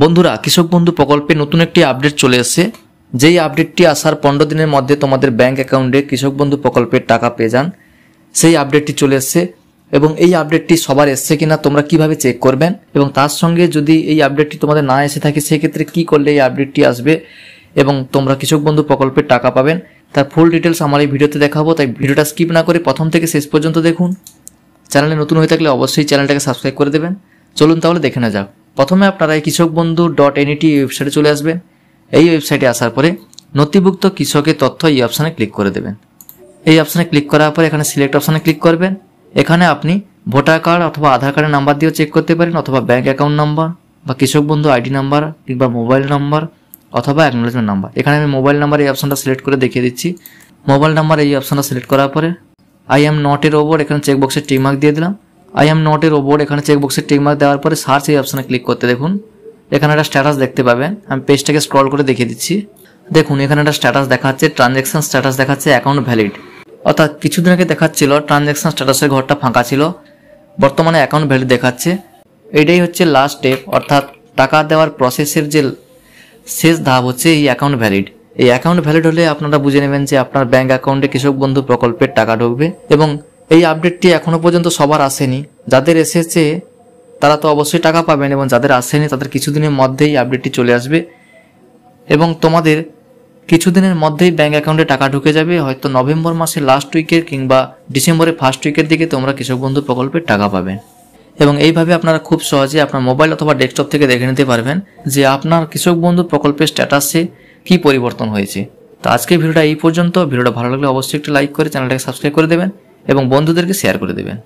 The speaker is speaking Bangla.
বন্ধুরা, কৃষক বন্ধু প্রকল্পে নতুন একটি আপডেট চলে এসেছে। যেই আপডেটটি আসার 15 দিনের মধ্যে তোমাদের ব্যাংক অ্যাকাউন্টে কৃষক বন্ধু প্রকল্পের টাকা পেয়ে যান, সেই আপডেটটি চলে এসেছে। এবং এই আপডেটটি সবার এসছে কিনা তোমরা কিভাবে চেক করবেন, এবং তার সঙ্গে যদি এই আপডেটটি তোমাদের না এসে থাকে সেক্ষেত্রে কি করলে এই আপডেটটি আসবে এবং তোমরা কৃষক বন্ধু প্রকল্পের টাকা পাবেন, তার ফুল ডিটেলস আমার এই ভিডিওতে দেখাবো। তাই ভিডিওটা স্কিপ না করে প্রথম থেকে শেষ পর্যন্ত দেখুন। চ্যানেলে নতুন হয়ে থাকলে অবশ্যই চ্যানেলটাকে সাবস্ক্রাইব করে দেবেন। চলুন তাহলে দেখে না যাক। প্রথমে আপনারা এই কৃষকবন্ধু.net ওয়েবসাইটে চলে আসবেন। এই ওয়েবসাইটে আসার পরে নথিভুক্ত কৃষকের তথ্য এই অপশানে ক্লিক করে দেবেন। এই অপশানে ক্লিক করার পরে এখানে সিলেক্ট অপশানে ক্লিক করবেন। এখানে আপনি ভোটার কার্ড অথবা আধার কার্ডের নাম্বার দিয়েও চেক করতে পারেন, অথবা ব্যাংক অ্যাকাউন্ট নাম্বার বা কৃষক বন্ধু আইডি নাম্বার কিংবা মোবাইল নাম্বার অথবা অ্যাকনোলেজমেন্ট নাম্বার। এখানে আমি মোবাইল নাম্বার এই অপশানটা সিলেক্ট করে দেখিয়ে দিচ্ছি। মোবাইল নাম্বার এই অপশানটা সিলেক্ট করার পরে আই এম নট এর ওপর এখানে চেকবক্সে টিক মার্ক দিয়ে দিলাম। আই এম নট এর ওপর এখানে চেকবক্সে টিক মার্ক দেওয়ার পরে সার্চ এই অপশানে ক্লিক করতে দেখুন এখানে একটা স্ট্যাটাস দেখতে পাবেন। আমি পেজটাকে স্ক্রল করে দেখিয়ে দিচ্ছি। দেখুন এখানে একটা স্ট্যাটাস দেখাচ্ছে, ট্রানজ্যাকশন স্ট্যাটাস দেখাচ্ছে অ্যাকাউন্ট ভ্যালিড। অর্থাৎ কিছুদিন আগে দেখাচ্ছিল ট্রানজ্যাকশন স্ট্যাটাসের ঘরটা ফাঁকা ছিল, বর্তমানে অ্যাকাউন্ট ভ্যালিড দেখাচ্ছে। এটাই হচ্ছে লাস্ট স্টেপ, অর্থাৎ টাকা দেওয়ার প্রসেসের যে শেষ ধাপ হচ্ছে এই অ্যাকাউন্ট ভ্যালিড। এই অ্যাকাউন্ট ভ্যালিড হলে আপনারা বুঝে নেবেন যে আপনার ব্যাংক অ্যাকাউন্টে কৃষক বন্ধু প্রকল্পের টাকা ঢুকবে। এবং এই আপডেটটি এখনো পর্যন্ত সবার আসেনি, যাদের এসেছে তারা তো অবশ্যই টাকা পাবেন, এবং যাদের আসেনি তাদের কিছুদিনের মধ্যেই আপডেটটি চলে আসবে এবং তোমাদের কিছুদিনের মধ্যেই ব্যাংক অ্যাকাউন্টে টাকা ঢুকে যাবে। হয়তো নভেম্বর মাসের লাস্ট উইকের কিংবা ডিসেম্বরের ফার্স্ট উইকের দিকে তোমরা কৃষক বন্ধু প্রকল্পের টাকা পাবেন। এবং এইভাবে আপনারা খুব সহজে আপনার মোবাইল অথবা ডেস্কটপ থেকে দেখে নিতে পারবেন যে আপনার কৃষক বন্ধু প্রকল্পের স্ট্যাটাসে কি পরিবর্তন হয়েছে। তো আজকের ভিডিওটা এই পর্যন্ত। ভিডিওটা ভালো লাগলে অবশ্যই একটু লাইক করে চ্যানেলটাকে সাবস্ক্রাইব করে দেবেন এবং বন্ধুদেরকে শেয়ার করে দেবেন।